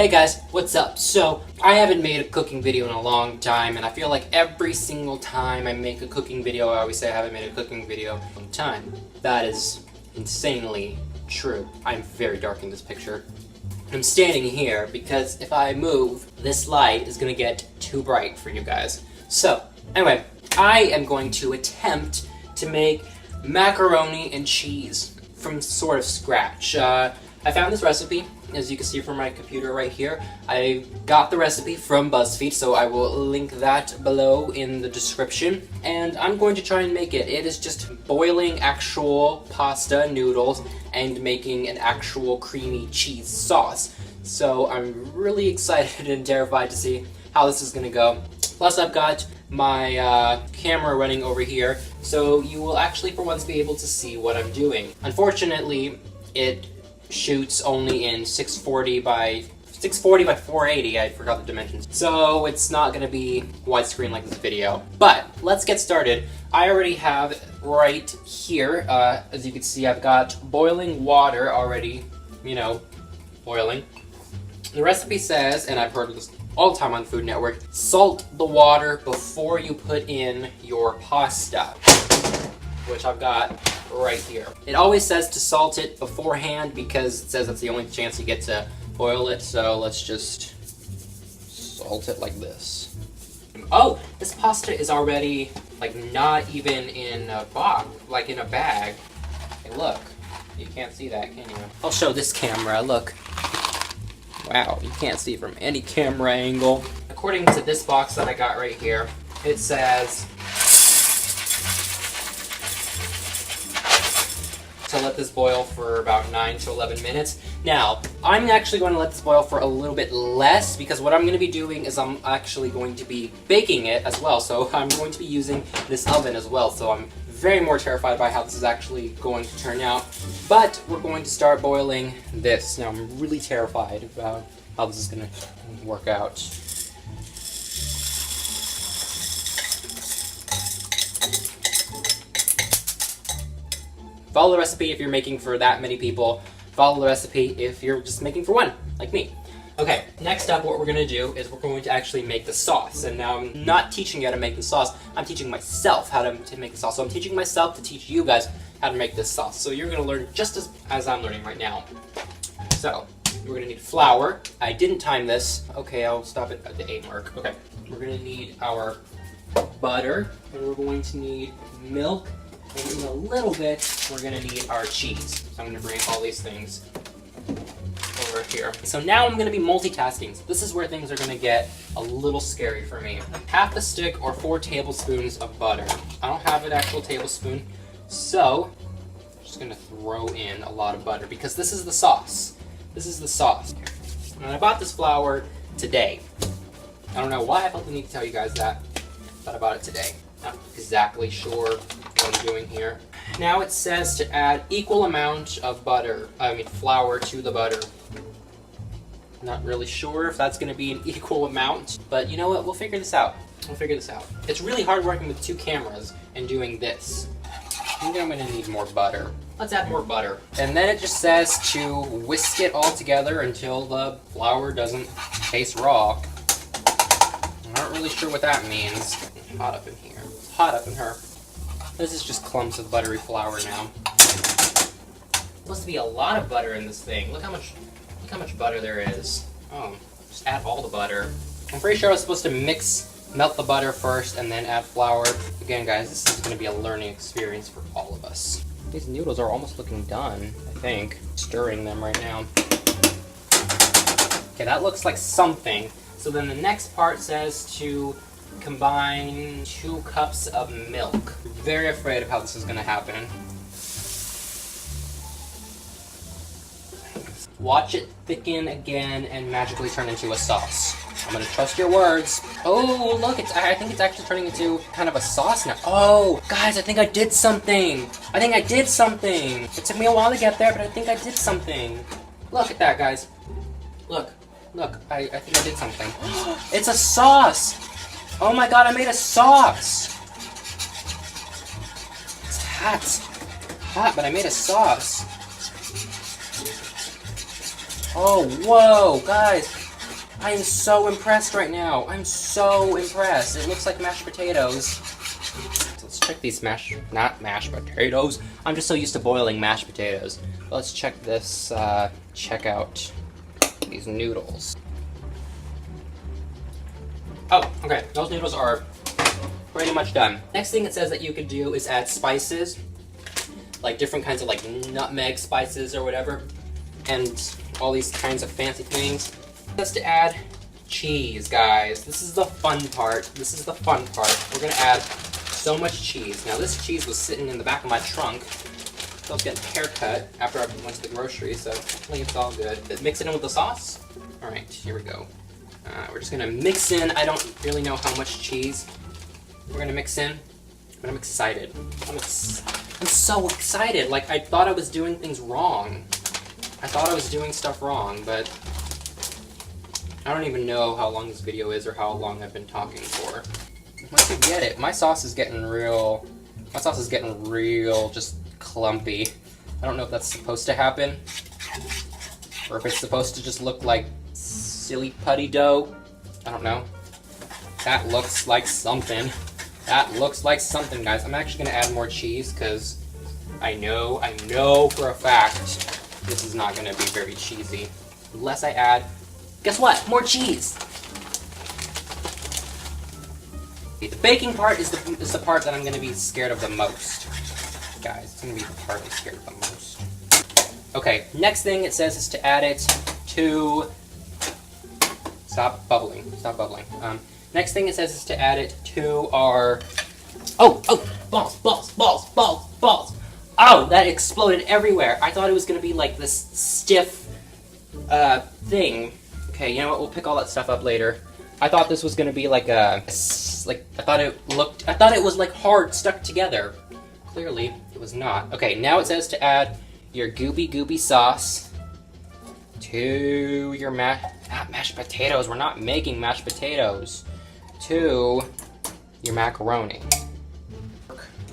Hey guys, what's up? So, I haven't made a cooking video in a long time, and I feel like every single time I make a cooking video, I always say I haven't made a cooking video in a long time. That is insanely true. I'm very dark in this picture. I'm standing here because if I move, this light is gonna get too bright for you guys. So, anyway, I am going to attempt to make macaroni and cheese from sort of scratch. I found this recipe, as you can see from my computer right here. I got the recipe from BuzzFeed, so I will link that below in the description. And I'm going to try and make it. It is just boiling actual pasta noodles and making an actual creamy cheese sauce. So I'm really excited and terrified to see how this is going to go. Plus I've got my camera running over here, so you will actually for once be able to see what I'm doing. Unfortunately, it shoots only in 640 by 480, I forgot the dimensions. So it's not gonna be widescreen like this video. But let's get started. I already have right here, as you can see, I've got boiling water already, boiling. The recipe says, and I've heard this all the time on Food Network, salt the water before you put in your pasta, which I've got right here. It always says to salt it beforehand because it says that's the only chance you get to boil it, so let's just salt it like this. Oh, this pasta is already not even in a box, like in a bag. Hey, look, you can't see that, can you? I'll show this camera, look. Wow, you can't see from any camera angle. According to this box that I got right here, it says to let this boil for about 9 to 11 minutes. Now, I'm actually going to let this boil for a little bit less because what I'm going to be doing is I'm actually going to be baking it as well. So I'm going to be using this oven as well. So I'm very more terrified by how this is actually going to turn out. But we're going to start boiling this. Now, I'm really terrified about how this is going to work out. Follow the recipe if you're making for that many people. Follow the recipe if you're just making for one, like me. Okay, next up what we're going to do is we're going to actually make the sauce. And now I'm not teaching you how to make the sauce, I'm teaching myself how to make the sauce. So I'm teaching myself to teach you guys how to make this sauce. So you're going to learn just as I'm learning right now. So, we're going to need flour. I didn't time this. Okay, I'll stop it at the 8 mark. Okay, we're going to need our butter, and we're going to need milk. And in a little bit, we're going to need our cheese. So I'm going to bring all these things over here. So now I'm going to be multitasking. So this is where things are going to get a little scary for me. Half a stick or 4 tablespoons of butter. I don't have an actual tablespoon, so I'm just going to throw in a lot of butter because this is the sauce. This is the sauce. And I bought this flour today. I don't know why I felt the need to tell you guys that, but I bought it today. Not exactly sure what I'm doing here. Now it says to add equal amount of flour to the butter. Not really sure if that's going to be an equal amount, but you know what? We'll figure this out. We'll figure this out. It's really hard working with 2 cameras and doing this. I think I'm going to need more butter. Let's add more butter. And then it just says to whisk it all together until the flour doesn't taste raw. I'm not really sure what that means. It's hot up in here. It's hot up in her. This is just clumps of buttery flour now. Supposed to be a lot of butter in this thing. Look how much butter there is. Oh, just add all the butter. I'm pretty sure I was supposed to melt the butter first and then add flour. Again, guys, this is going to be a learning experience for all of us. These noodles are almost looking done, I think. Stirring them right now. Okay, that looks like something. So then the next part says to combine 2 cups of milk. I'm very afraid of how this is going to happen. Watch it thicken again and magically turn into a sauce. I'm going to trust your words. Oh, look, I think it's actually turning into kind of a sauce now. Oh, guys, I think I did something. I think I did something. It took me a while to get there, but I think I did something. Look at that, guys. Look, I think I did something. It's a sauce. Oh my god, I made a sauce. It's hot, but I made a sauce. Oh, whoa, guys. I am so impressed right now. I'm so impressed. It looks like mashed potatoes. So let's check these not mashed potatoes. I'm just so used to boiling mashed potatoes. Let's check this, check out these noodles. Oh, okay, those noodles are pretty much done. Next thing it says that you could do is add spices, like different kinds of like nutmeg spices or whatever, and all these kinds of fancy things. Just to add cheese, guys. This is the fun part. This is the fun part. We're gonna add so much cheese. Now this cheese was sitting in the back of my trunk. So I was getting a haircut after I went to the grocery, so hopefully it's all good. Mix it in with the sauce. All right, here we go. We're just gonna mix in. I don't really know how much cheese we're gonna mix in, but I'm excited. I'm so excited. Like, I thought I was doing things wrong. I thought I was doing stuff wrong, but I don't even know how long this video is or how long I've been talking for. Once you get it, my sauce is getting real just clumpy. I don't know if that's supposed to happen, or if it's supposed to just look like silly putty dough. I don't know. That looks like something. That looks like something, guys. I'm actually gonna add more cheese because I know for a fact this is not gonna be very cheesy. Unless I add, guess what? More cheese! The baking part is the part that I'm gonna be scared of the most. Guys, it's gonna be the part I'm scared of the most. Okay, next thing it says is to add it to... Stop bubbling. Next thing it says is to add it to our... Oh! Balls! Oh, that exploded everywhere. I thought it was gonna be like this stiff, thing. Okay, you know what? We'll pick all that stuff up later. I thought this was gonna be like a... I thought it was like hard stuck together. Clearly, it was not. Okay, now it says to add your gooby sauce to your not mashed potatoes. We're not making mashed potatoes. To your macaroni.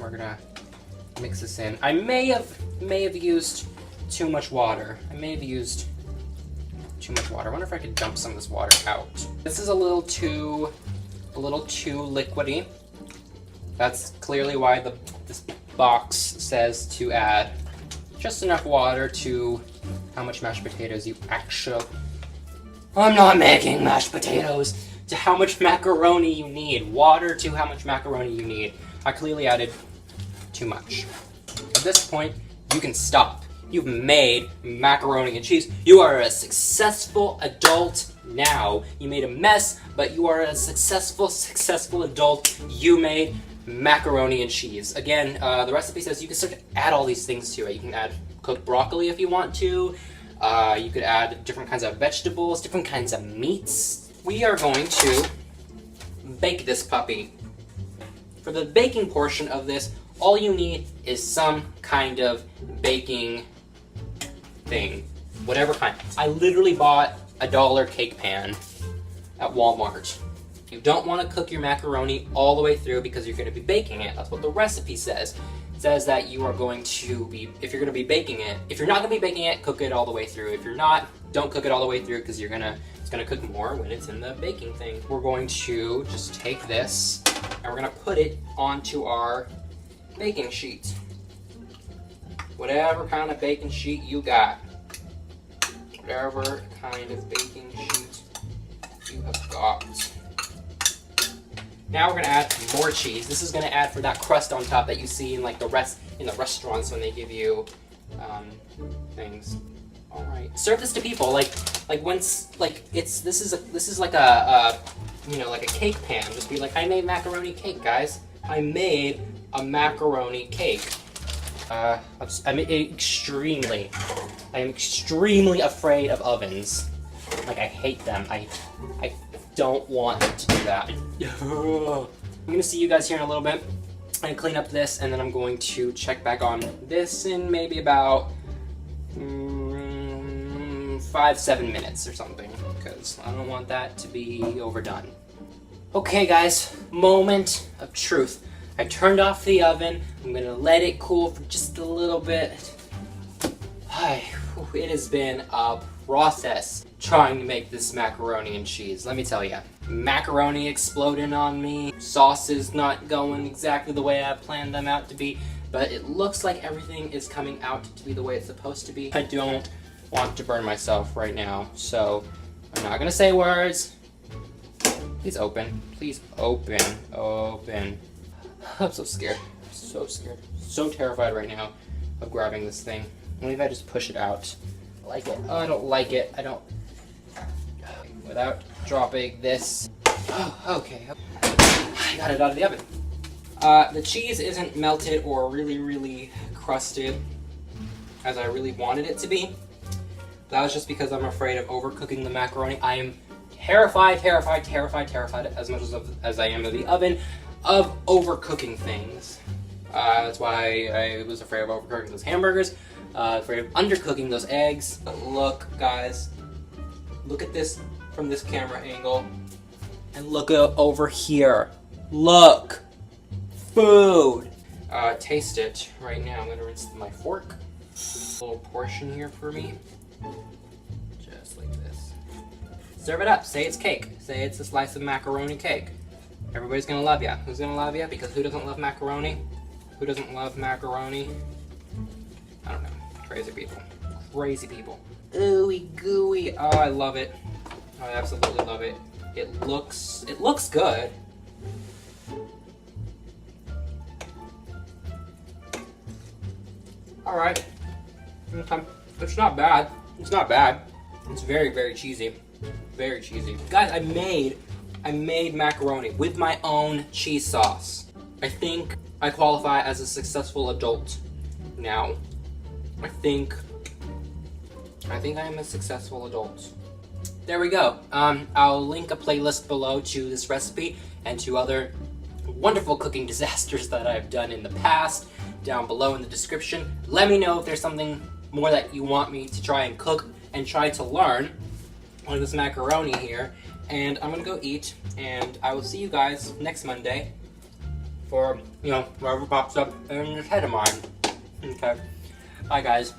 We're gonna mix this in. I may have used too much water. I wonder if I could dump some of this water out. This is a little too liquidy. That's clearly why this box says to add just enough water to how much mashed potatoes you actually... I'm not making mashed potatoes! To how much macaroni you need. Water to how much macaroni you need. I clearly added too much. At this point, you can stop. You've made macaroni and cheese. You are a successful adult now. You made a mess, but you are a successful adult. You made macaroni and cheese. Again, the recipe says you can start to add all these things to it. You can add cooked broccoli if you want to. You could add different kinds of vegetables, different kinds of meats. We are going to bake this puppy. For the baking portion of this, all you need is some kind of baking thing. Whatever kind. I literally bought a $1 cake pan at Walmart. You don't want to cook your macaroni all the way through because you're going to be baking it. That's what the recipe says. It says that you are going to be, if you're going to be baking it, if you're not going to be baking it, cook it all the way through. If you're not, don't cook it all the way through because it's going to cook more when it's in the baking thing. We're going to just take this and we're going to put it onto our baking sheet. Whatever kind of baking sheet you got. Whatever kind of baking sheet you have got. Now we're going to add more cheese. This is going to add for that crust on top that you see in like the restaurants when they give you things. All right, serve this to people this is like a like a cake pan. Just be like, I made macaroni cake, guys. I made a macaroni cake. I'm extremely afraid of ovens. Like, I hate them. I don't want to do that. I'm gonna see you guys here in a little bit. I'm gonna clean up this, and then I'm going to check back on this in maybe about 5-7 minutes or something, because I don't want that to be overdone. Okay, guys, moment of truth. I turned off the oven. I'm gonna let it cool for just a little bit. It has been a process trying to make this macaroni and cheese. Let me tell you, macaroni exploding on me, sauce is not going exactly the way I planned them out to be, but it looks like everything is coming out to be the way it's supposed to be. I don't want to burn myself right now, so I'm not gonna say words. Please open. Please open. Open. I'm so scared. So scared. So terrified right now of grabbing this thing. Maybe if I just push it out. I like it. Oh, I don't like it. I don't. Without dropping this. Oh, okay. I got it out of the oven. The cheese isn't melted or really crusted as I really wanted it to be. That was just because I'm afraid of overcooking the macaroni. I am terrified, as much as I am of the oven, of overcooking things. That's why I was afraid of overcooking those hamburgers, afraid of undercooking those eggs. But look, guys, look at this from this camera angle, and look over here. Look! Food! Taste it right now. I'm gonna rinse my fork. A little portion here for me. Just like this. Serve it up. Say it's cake. Say it's a slice of macaroni cake. Everybody's gonna love ya. Who's gonna love ya? Because who doesn't love macaroni? Who doesn't love macaroni? I don't know. Crazy people. Crazy people. Ooey gooey. Oh, I love it. I absolutely love it. It looks good. Alright. Okay. It's not bad. It's not bad. It's very cheesy. Very cheesy. Guys, I made macaroni with my own cheese sauce. I think I qualify as a successful adult now. I think I am a successful adult. There we go. I'll link a playlist below to this recipe and to other wonderful cooking disasters that I've done in the past down below in the description. Let me know if there's something more that you want me to try and cook and try to learn, like this macaroni here. And I'm gonna go eat, and I will see you guys next Monday for, whatever pops up in this head of mine. Okay. Bye, guys.